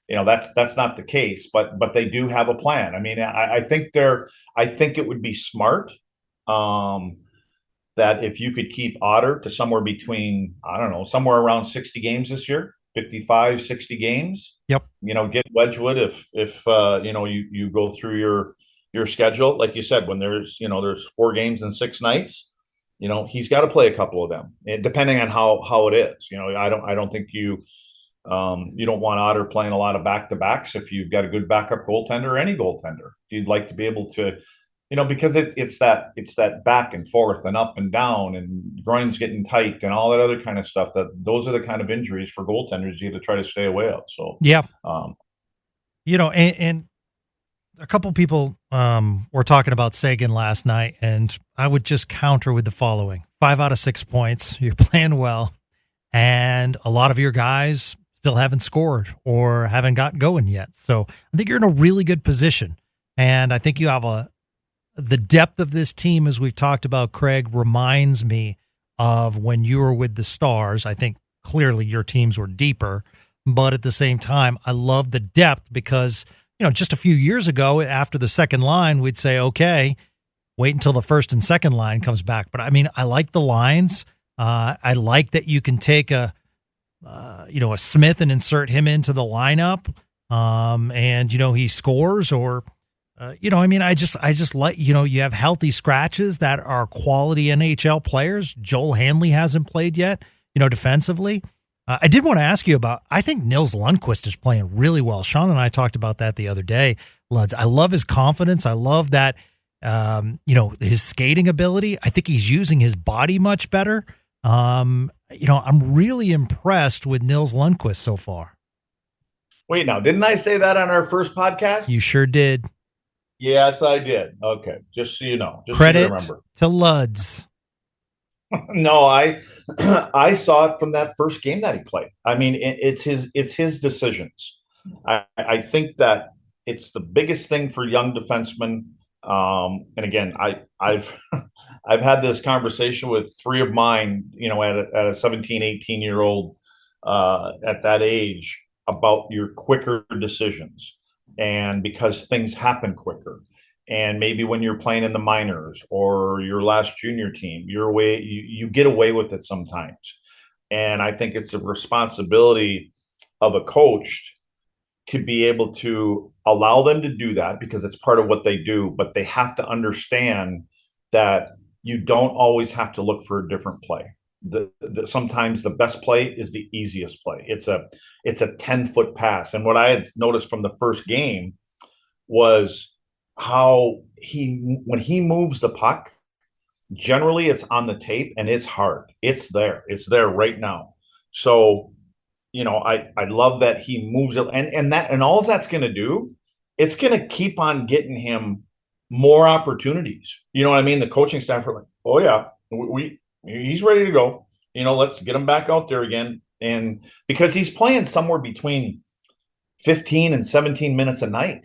[SPEAKER 2] That's not the case, but they do have a plan. I think it would be smart that if you could keep Otter to somewhere between, somewhere around 60 games this year, 55, 60 games.
[SPEAKER 1] Yep.
[SPEAKER 2] Get Wedgwood if you go through your schedule. Like you said, when there's 4 games in 6 nights, he's got to play a couple of them, depending on how it is. I don't think you don't want Otter playing a lot of back-to-backs if you've got a good backup goaltender or any goaltender. You'd like to be able to, because it's that back and forth and up and down and groins getting tight and all that other kind of stuff. Those are the kind of injuries for goaltenders you have to try to stay away of. So
[SPEAKER 1] yeah, and a couple people were talking about Sagan last night, and I would just counter with the following: 5 out of 6 points. You're playing well, and a lot of your guys still haven't scored or haven't got going yet. So I think you're in a really good position, and I think you have the depth of this team, as we've talked about, Craig, reminds me of when you were with the Stars. I think clearly your teams were deeper, but at the same time, I love the depth because, just a few years ago after the second line, we'd say, okay, wait until the first and second line comes back. But I mean, I like the lines. I like that you can take a Smith and insert him into the lineup. And he scores or, I just like, you have healthy scratches that are quality NHL players. Joel Hanley hasn't played yet, defensively. I did want to ask you about, I think Nils Lundkvist is playing really well. Sean and I talked about that the other day, Luds. I love his confidence. I love that, his skating ability. I think he's using his body much better. I'm really impressed with Nils Lundkvist so far.
[SPEAKER 2] Wait, now, didn't I say that on our first podcast?
[SPEAKER 1] You sure did.
[SPEAKER 2] Yes, I did. Okay, just so you know. Just
[SPEAKER 1] Credit
[SPEAKER 2] so
[SPEAKER 1] to Luds.
[SPEAKER 2] No, I saw it from that first game that he played. I mean, it's his decisions. I think that it's the biggest thing for young defensemen. And again, I've I've had this conversation with three of mine, at a 17, 18-year-old at that age about your quicker decisions, and because things happen quicker. And maybe when you're playing in the minors or your last junior team, you get away with it sometimes. And I think it's a responsibility of a coach to be able to allow them to do that because it's part of what they do, but they have to understand that you don't always have to look for a different play. Sometimes the best play is the easiest play. It's a 10-foot pass. And what I had noticed from the first game was how when he moves the puck, generally it's on the tape and it's hard. It's there right now. So, I love that he moves it, and all that's going to do, it's going to keep on getting him more opportunities. You know what I mean? The coaching staff are like, oh yeah, he's ready to go. Let's get him back out there again. And because he's playing somewhere between 15 and 17 minutes a night.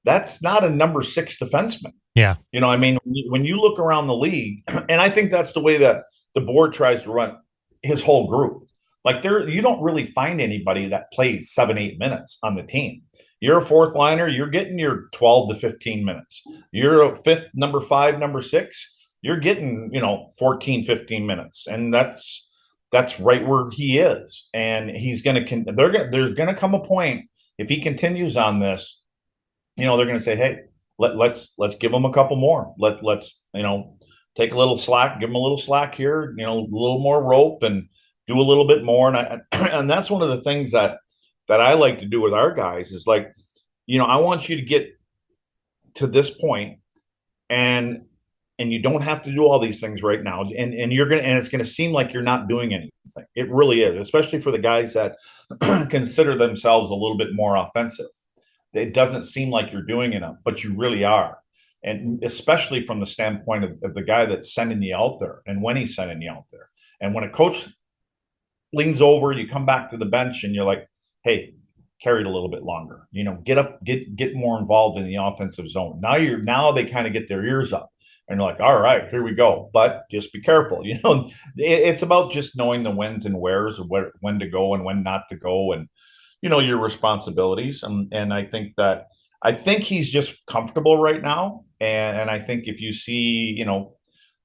[SPEAKER 2] That's not a number 6 defenseman.
[SPEAKER 1] Yeah.
[SPEAKER 2] When you look around the league, and I think that's the way that the board tries to run his whole group. Like you don't really find anybody that plays 7-8 minutes on the team. You're a fourth liner, you're getting your 12 to 15 minutes. You're a fifth, number 5, number 6, you're getting, 14, 15 minutes. And that's right where he is. And there's going to come a point, if he continues on this, they're going to say, hey, let's give him a couple more. Let's take a little slack, give him a little slack here, a little more rope and do a little bit more. And that's one of the things that I like to do with our guys is like, I want you to get to this point and you don't have to do all these things right now. And it's going to seem like you're not doing anything. It really is, especially for the guys that consider themselves a little bit more offensive. It doesn't seem like you're doing enough, but you really are. And especially from the standpoint of the guy that's sending you out there and when he's sending you out there. And when a coach leans over, you come back to the bench and you're like, hey, carry it a little bit longer, get up, get more involved in the offensive zone. Now they kind of get their ears up and you're like, all right, here we go. But just be careful. It's about just knowing the whens and wheres of when to go and when not to go. And, your responsibilities. And I think he's just comfortable right now. And I think if you see,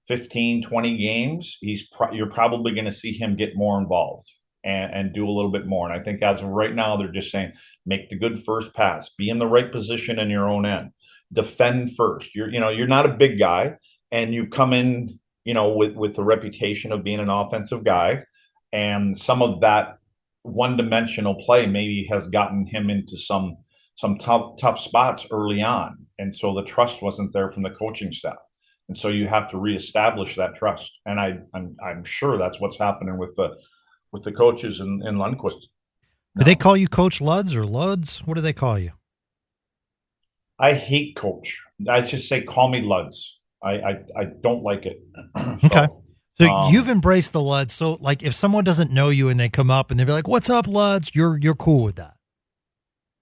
[SPEAKER 2] 15, 20 games, you're probably going to see him get more involved and do a little bit more. And I think as of right now, they're just saying, make the good first pass, be in the right position in your own end, defend first. You're not a big guy and you've come in, with the reputation of being an offensive guy. And some of that one-dimensional play maybe has gotten him into some tough spots early on, and so the trust wasn't there from the coaching staff, and so you have to reestablish that trust. And I'm sure that's what's happening with the coaches in Lundkvist.
[SPEAKER 1] Do they call you Coach Luds or Luds? What do they call you?
[SPEAKER 2] I hate coach. I just say call me Luds. I don't like it.
[SPEAKER 1] Okay. So you've embraced the Luds. So like if someone doesn't know you and they come up and they're like, what's up, Luds? You're cool with that.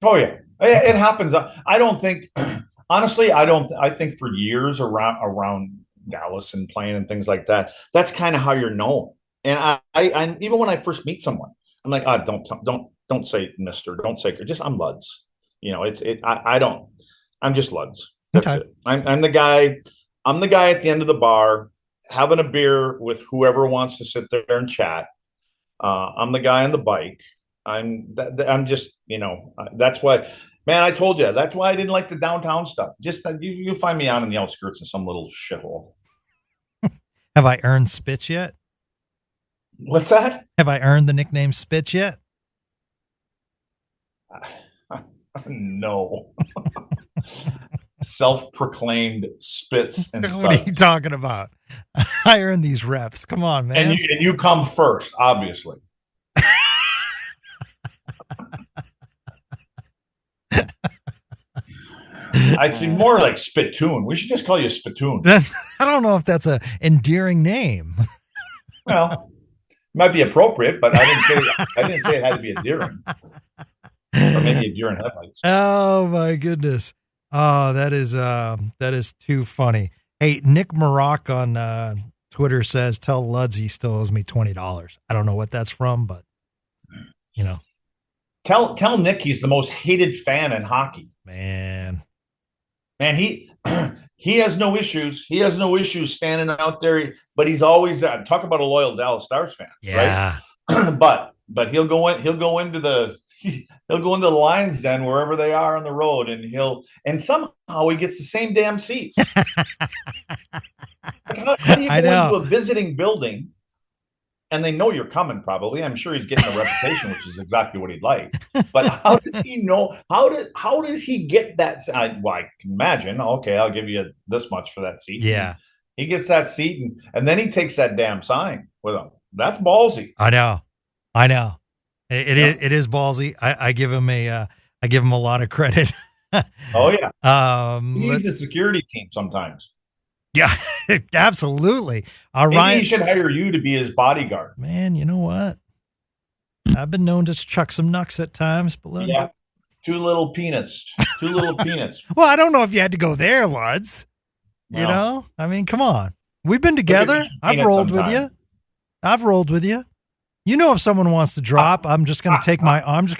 [SPEAKER 2] Oh yeah. It happens. I don't think honestly, I think for years around Dallas and playing and things like that. That's kind of how you're known. And I even when I first meet someone, I'm like, don't say Mister, don't say just I'm Luds. I don't. I'm just Luds. That's
[SPEAKER 1] Okay.
[SPEAKER 2] it. I'm the guy. I'm the guy at the end of the bar having a beer with whoever wants to sit there and chat. I'm the guy on the bike. I'm just, that's why, man, I told you, that's why I didn't like the downtown stuff. Just you find me out in the outskirts of some little shithole.
[SPEAKER 1] Have I earned Spits yet?
[SPEAKER 2] What's that?
[SPEAKER 1] Have I earned the nickname Spits yet?
[SPEAKER 2] No. Self-proclaimed Spits and Suds.
[SPEAKER 1] What are you talking about? I earned these reps. Come on, man.
[SPEAKER 2] And you come first, obviously. I'd say more like Spittoon. We should just call you Spittoon.
[SPEAKER 1] I don't know if that's a endearing name.
[SPEAKER 2] Well, it might be appropriate, but I didn't say it had to be endearing. Or maybe a deer in headlights.
[SPEAKER 1] Oh my goodness. Oh, that is too funny. Hey, Nick Maroc on Twitter says, tell Luds he still owes me $20. I don't know what that's from, but
[SPEAKER 2] Tell Nick he's the most hated fan in hockey.
[SPEAKER 1] Man,
[SPEAKER 2] he has no issues. He has no issues standing out there, but he's always talk about a loyal Dallas Stars fan.
[SPEAKER 1] yeah.
[SPEAKER 2] Right? but he'll go into the Lions Den wherever they are on the road, and somehow he gets the same damn seats. How do you go into a visiting building and they know you're coming? Probably, I'm sure he's getting a reputation, which is exactly what he'd like. But how does he know? How does he get that? I can imagine. Okay, I'll give you this much for that seat.
[SPEAKER 1] Yeah,
[SPEAKER 2] he gets that seat, and then he takes that damn sign with him. That's ballsy.
[SPEAKER 1] I know. It is ballsy. I give him a lot of credit.
[SPEAKER 2] Oh yeah. He needs a security team sometimes.
[SPEAKER 1] Yeah, absolutely.
[SPEAKER 2] Maybe
[SPEAKER 1] Ryan,
[SPEAKER 2] he should hire you to be his bodyguard.
[SPEAKER 1] Man, you know what? I've been known to chuck some knucks at times, but
[SPEAKER 2] yeah, two little peanuts.
[SPEAKER 1] Well, I don't know if you had to go there, Luds. No. I mean, come on. We've been together. I've rolled with you. You know, if someone wants to drop, I'm just going to take my arm, say,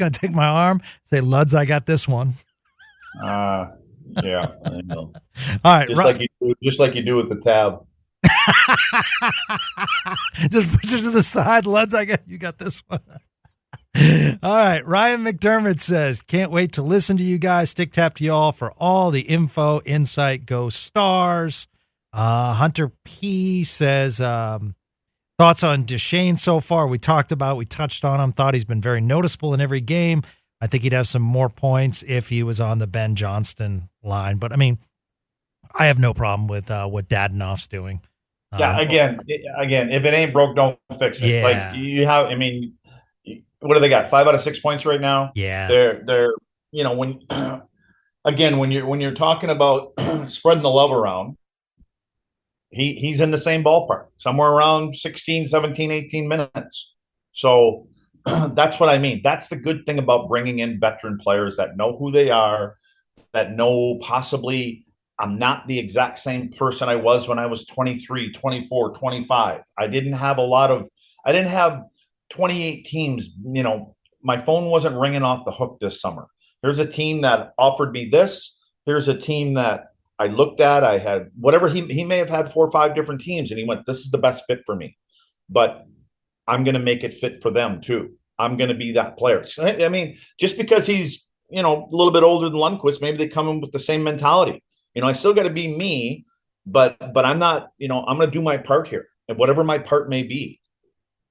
[SPEAKER 1] Luds, I got this one.
[SPEAKER 2] Yeah, I know.
[SPEAKER 1] All right,
[SPEAKER 2] just like you do with the tab.
[SPEAKER 1] Just push it to the side, Luds. You got this one. All right, Ryan McDermott says, can't wait to listen to you guys. Stick tap to y'all for all the info, insight. Go Stars. Hunter P says, thoughts on Duchesne so far. We touched on him. Thought he's been very noticeable in every game. I think he'd have some more points if he was on the Ben Johnston line. But, I mean, I have no problem with what Dadanoff's doing.
[SPEAKER 2] Yeah, again, if it ain't broke, don't fix it.
[SPEAKER 1] Yeah.
[SPEAKER 2] Like you have, I mean, what do they got? 5 out of 6 points right now.
[SPEAKER 1] Yeah,
[SPEAKER 2] they're when you're talking about spreading the love around, he's in the same ballpark, somewhere around 16, 17, 18 minutes. So that's what I mean. That's the good thing about bringing in veteran players that know who they are, that know possibly I'm not the exact same person I was when I was 23, 24, 25. I didn't have 28 teams. My phone wasn't ringing off the hook this summer. There's a team that offered me this. There's a team that I looked at. I had whatever he may have had 4 or 5 different teams, and he went, this is the best fit for me. But I'm going to make it fit for them too. I'm going to be that player. I mean, just because he's, a little bit older than Lundqvist, maybe they come in with the same mentality. I still got to be me, but I'm not, I'm going to do my part here, and whatever my part may be.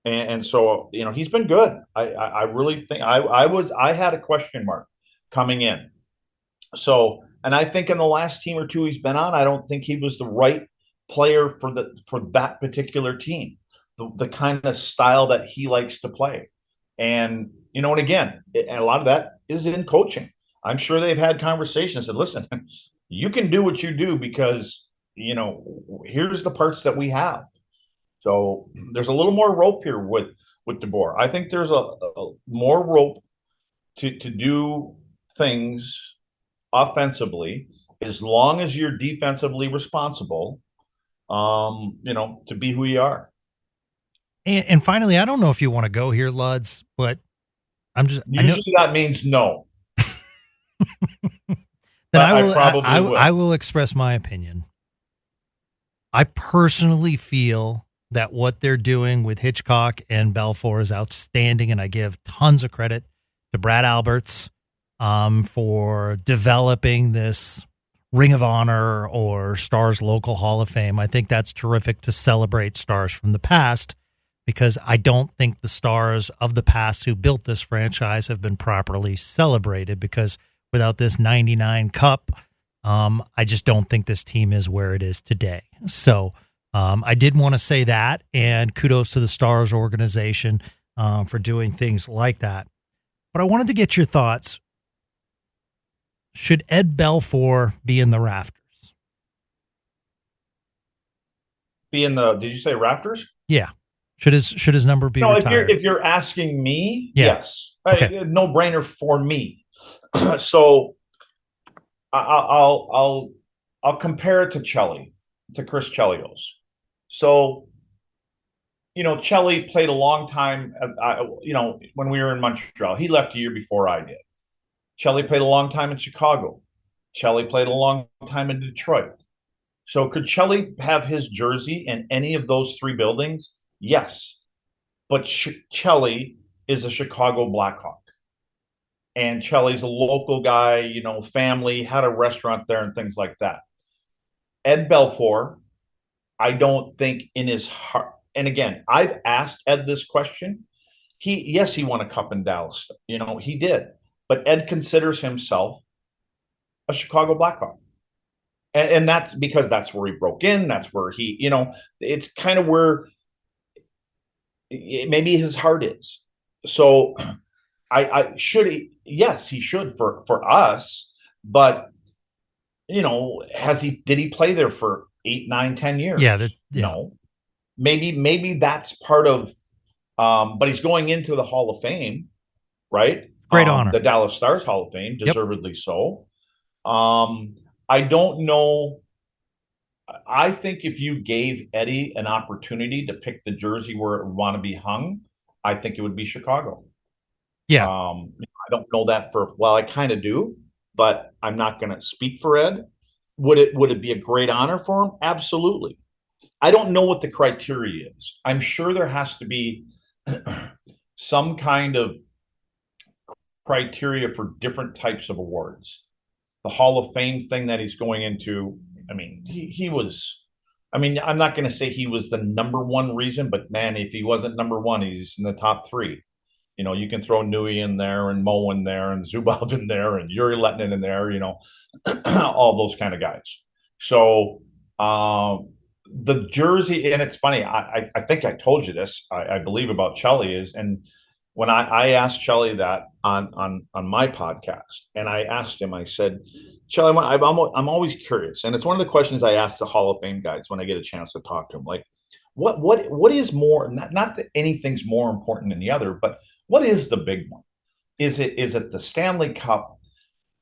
[SPEAKER 2] And so, he's been good. I really think I had a question mark coming in. So, and I think in the last team or two he's been on, I don't think he was the right player for that particular team, the kind of style that he likes to play. And, and again, a lot of that is in coaching. I'm sure they've had conversations and listen, you can do what you do because, here's the parts that we have. So there's a little more rope here with DeBoer. I think there's a more rope to do things offensively, as long as you're defensively responsible. to be who you are.
[SPEAKER 1] And finally, I don't know if you want to go here, Luds, but I know
[SPEAKER 2] Usually that means no,
[SPEAKER 1] then
[SPEAKER 2] but I probably
[SPEAKER 1] I
[SPEAKER 2] will.
[SPEAKER 1] will express my opinion. I personally feel that what they're doing with Hitchcock and Belfour is outstanding, and I give tons of credit to Brad Alberts for developing this Ring of Honor or Stars Local Hall of Fame. I think that's terrific to celebrate stars from the past, because I don't think the stars of the past who built this franchise have been properly celebrated, because without this 99 Cup, I just don't think this team is where it is today. So I did want to say that, and kudos to the Stars organization for doing things like that. But I wanted to get your thoughts. Should Ed Belfour be in the rafters?
[SPEAKER 2] Did you say rafters?
[SPEAKER 1] Yeah. Should his number be
[SPEAKER 2] No,
[SPEAKER 1] retired?
[SPEAKER 2] if you're asking me,
[SPEAKER 1] Yeah.
[SPEAKER 2] yes,
[SPEAKER 1] Okay.
[SPEAKER 2] no brainer for me. So I'll compare it to Chris Chelios. So Chelly played a long time. When we were in Montreal, he left a year before I did. Chelly played a long time in Chicago. Chelly played a long time in Detroit. So could Chelly have his jersey in any of those three buildings? Yes. But Chelly is a Chicago Blackhawk. And Chelly's a local guy, family, had a restaurant there and things like that. Ed Belfour, I don't think in his heart. And again, I've asked Ed this question. He won a cup in Dallas. He did. But Ed considers himself a Chicago Blackhawk. And that's because that's where he broke in. That's where it's kind of where maybe his heart is. So I should yes, he should for us, but did he play there for 8, 9, 10 years?
[SPEAKER 1] Yeah.
[SPEAKER 2] No. Maybe that's part of but he's going into the Hall of Fame, right?
[SPEAKER 1] Great honor.
[SPEAKER 2] The Dallas Stars Hall of Fame, deservedly so. I don't know. I think if you gave Eddie an opportunity to pick the jersey where it would want to be hung, I think it would be Chicago.
[SPEAKER 1] Yeah.
[SPEAKER 2] I don't know that I kind of do, but I'm not going to speak for Ed. Would it be a great honor for him? Absolutely. I don't know what the criteria is. I'm sure there has to be some kind of criteria for different types of awards. The Hall of Fame thing that he's going into, I mean, he was, I'm not going to say he was the number one reason, but man, if he wasn't number one, he's in the top three. You can throw Nui in there and Mo in there and Zubov in there and Yuri Lettinen in there, all those kind of guys. So the jersey, and it's funny, I think I told you this, I believe about Chelly is, and when I asked Chelly that on my podcast, and I asked him, I said, Chelly, I'm always curious, and it's one of the questions I ask the Hall of Fame guys when I get a chance to talk to them, like, what is more, not that anything's more important than the other, but what is the big one? Is it the Stanley Cup?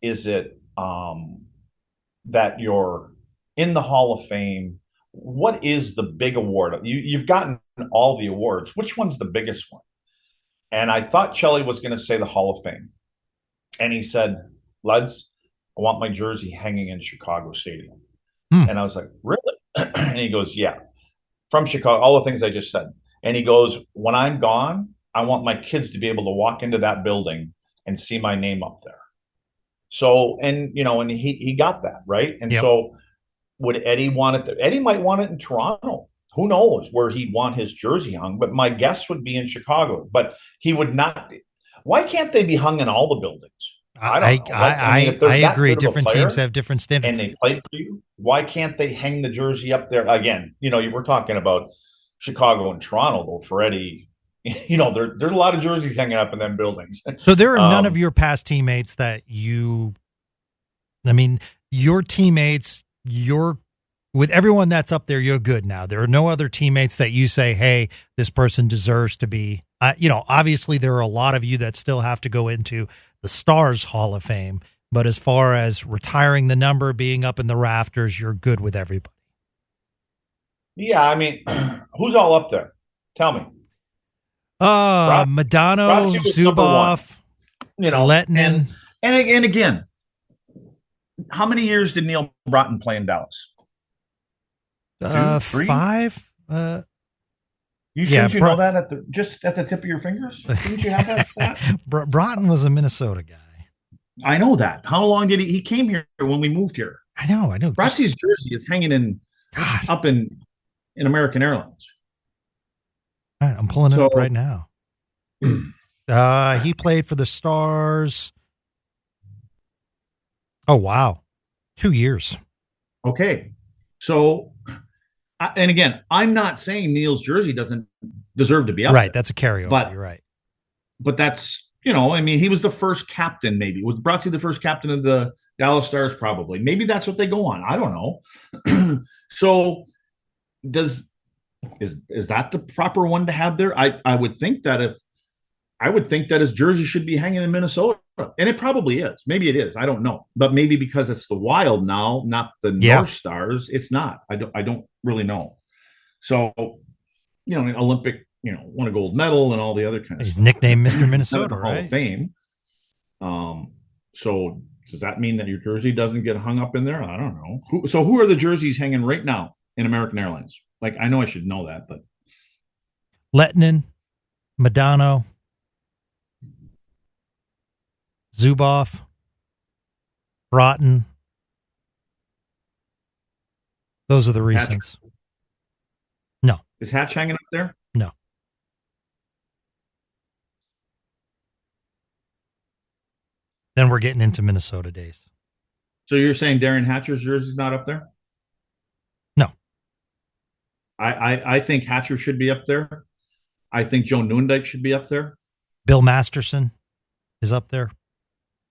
[SPEAKER 2] Is it that you're in the Hall of Fame? What is the big award? You've gotten all the awards. Which one's the biggest one? And I thought Chelly was going to say the Hall of Fame. And he said, Luds, I want my jersey hanging in Chicago Stadium. And I was like, really? And he goes, yeah, from Chicago, all the things I just said. And he goes, when I'm gone, I want my kids to be able to walk into that building and see my name up there. So, and he got that, right? And so would Eddie want it? Eddie might want it in Toronto. Who knows where he'd want his jersey hung? But my guess would be in Chicago. But he would not. Why can't they be hung in all the buildings? I don't know.
[SPEAKER 1] I agree. Different teams have different standards.
[SPEAKER 2] And they play for you. Why can't they hang the jersey up there? Again, we're talking about Chicago and Toronto, though, for Eddie. There's a lot of jerseys hanging up in them buildings.
[SPEAKER 1] So there are none of your past teammates that your teammates, with everyone that's up there, you're good now. There are no other teammates that you say, hey, this person deserves to be, obviously there are a lot of you that still have to go into the Stars Hall of Fame. But as far as retiring the number, being up in the rafters, you're good with everybody.
[SPEAKER 2] Yeah, I mean, who's all up there? Tell me.
[SPEAKER 1] Madano,
[SPEAKER 2] Rossi was number one.
[SPEAKER 1] Zubov,
[SPEAKER 2] And
[SPEAKER 1] Lettinen.
[SPEAKER 2] again, how many years did Neil Broughton play in Dallas? 2, 3?
[SPEAKER 1] 5.
[SPEAKER 2] Shouldn't you know that just at the tip of your fingers? Didn't you have that?
[SPEAKER 1] Broughton was a Minnesota guy.
[SPEAKER 2] I know that. How long did he came here when we moved here?
[SPEAKER 1] I know.
[SPEAKER 2] Rossi's jersey is hanging up in American Airlines.
[SPEAKER 1] All right, I'm pulling it up right now. He played for the Stars. Oh, wow. 2 years.
[SPEAKER 2] Okay. So, and again, I'm not saying Neil's jersey doesn't deserve to be up
[SPEAKER 1] right,
[SPEAKER 2] there.
[SPEAKER 1] that's a carryover. But, you're right.
[SPEAKER 2] But that's, I mean, he was the first captain, maybe. Was Broughton the first captain of the Dallas Stars? Probably. Maybe that's what they go on. I don't know. So, is that the proper one to have there? I would think that his jersey should be hanging in Minnesota, and it probably is. Maybe it is. I don't know, but maybe because it's the Wild now, not the North Stars, it's not. I don't really know. So, Olympic, won a gold medal and all the other kind of
[SPEAKER 1] He's
[SPEAKER 2] stuff.
[SPEAKER 1] nicknamed Mr. Minnesota, right?
[SPEAKER 2] Hall of Fame. So does that mean that your jersey doesn't get hung up in there? I don't know. Who are the jerseys hanging right now in American Airlines? Like, I know I should know that, but
[SPEAKER 1] Lettinen, Madano, Zubov, Broughton. Those are the recents. No.
[SPEAKER 2] Is Hatch hanging up there?
[SPEAKER 1] No. Then we're getting into Minnesota days.
[SPEAKER 2] So you're saying Darren Hatcher's jersey's not up there?
[SPEAKER 1] No.
[SPEAKER 2] I think Hatcher should be up there. I think Joe Newendike should be up there.
[SPEAKER 1] Bill Masterson is up there.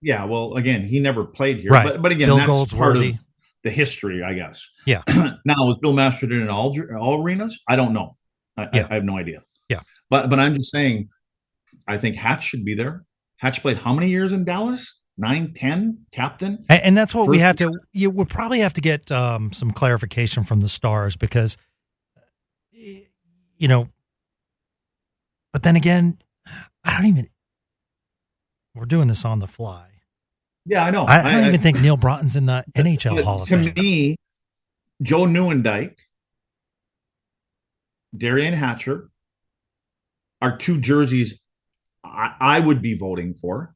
[SPEAKER 2] Yeah, well, again, he never played here.
[SPEAKER 1] Right.
[SPEAKER 2] But again,
[SPEAKER 1] Bill
[SPEAKER 2] that's
[SPEAKER 1] Goldsworthy.
[SPEAKER 2] Part of the history, I guess.
[SPEAKER 1] Yeah.
[SPEAKER 2] Now, was Bill Masterson in all arenas? I don't know. I have no idea.
[SPEAKER 1] Yeah.
[SPEAKER 2] But I'm just saying, I think Hatch should be there. Hatch played how many years in Dallas? 9, 10, captain?
[SPEAKER 1] And that's what we have to – you would probably have to get some clarification from the Stars because, but then again, I don't even – we're doing this on the fly.
[SPEAKER 2] Yeah, I know.
[SPEAKER 1] I don't even think Neil Broughton's in the NHL Hall of Fame.
[SPEAKER 2] To me, Joe Newendike, Darian Hatcher are two jerseys I would be voting for.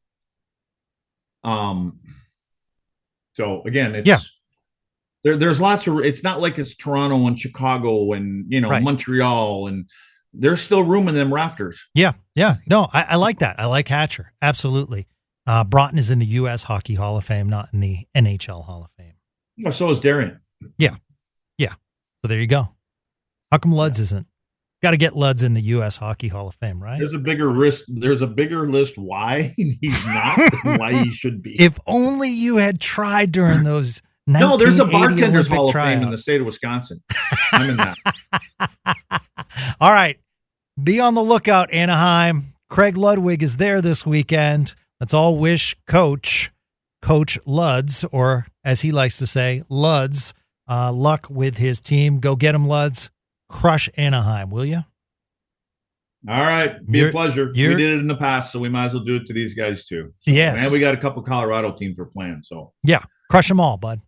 [SPEAKER 2] So again, there's lots of. It's not like it's Toronto and Chicago and right. Montreal, and there's still room in them rafters.
[SPEAKER 1] Yeah. No, I like that. I like Hatcher absolutely. Broughton is in the U.S. Hockey Hall of Fame, not in the NHL Hall of Fame.
[SPEAKER 2] Well, so is Darian.
[SPEAKER 1] Yeah. So there you go. How come Luds isn't? Got to get Luds in the U.S. Hockey Hall of Fame, right?
[SPEAKER 2] There's a bigger list why he's not than why he should be.
[SPEAKER 1] If only you had tried during those.
[SPEAKER 2] No, there's a bartender's
[SPEAKER 1] Olympic
[SPEAKER 2] Hall of
[SPEAKER 1] tryouts.
[SPEAKER 2] Fame in the state of Wisconsin. I'm in that.
[SPEAKER 1] All right. Be on the lookout, Anaheim. Craig Ludwig is there this weekend. Let's all wish Coach Luds, or as he likes to say, Luds, luck with his team. Go get him, Luds. Crush Anaheim, will you?
[SPEAKER 2] All right. Be a pleasure. We did it in the past, so we might as well do it to these guys too. So,
[SPEAKER 1] yes.
[SPEAKER 2] And we got a couple Colorado teams we're playing. So
[SPEAKER 1] yeah, crush them all, bud.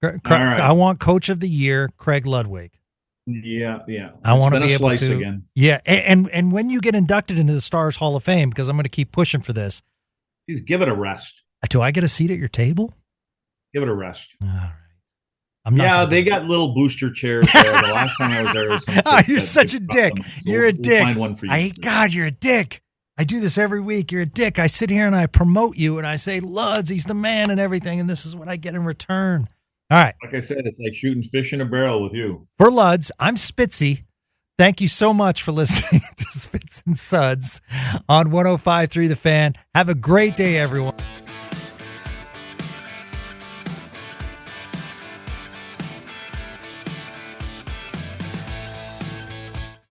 [SPEAKER 2] All right.
[SPEAKER 1] I want Coach of the Year, Craig Ludwig.
[SPEAKER 2] Yeah.
[SPEAKER 1] I want to be able to.
[SPEAKER 2] Again.
[SPEAKER 1] Yeah, and when you get inducted into the Stars Hall of Fame, because I'm going to keep pushing for this.
[SPEAKER 2] Dude, give it a rest.
[SPEAKER 1] Do I get a seat at your table?
[SPEAKER 2] Give it a rest.
[SPEAKER 1] All right.
[SPEAKER 2] They got little booster chairs there. The last time I was there, was
[SPEAKER 1] you're such a dick. You're a dick.
[SPEAKER 2] We'll find one for you.
[SPEAKER 1] God, you're a dick. I do this every week. You're a dick. I sit here and I promote you and I say, Luds, he's the man and everything, and this is what I get in return. All right.
[SPEAKER 2] Like I said, it's like shooting fish in a barrel with you.
[SPEAKER 1] For Luds, I'm Spitzy. Thank you so much for listening to Spits and Suds on 105.3 The Fan. Have a great day, everyone.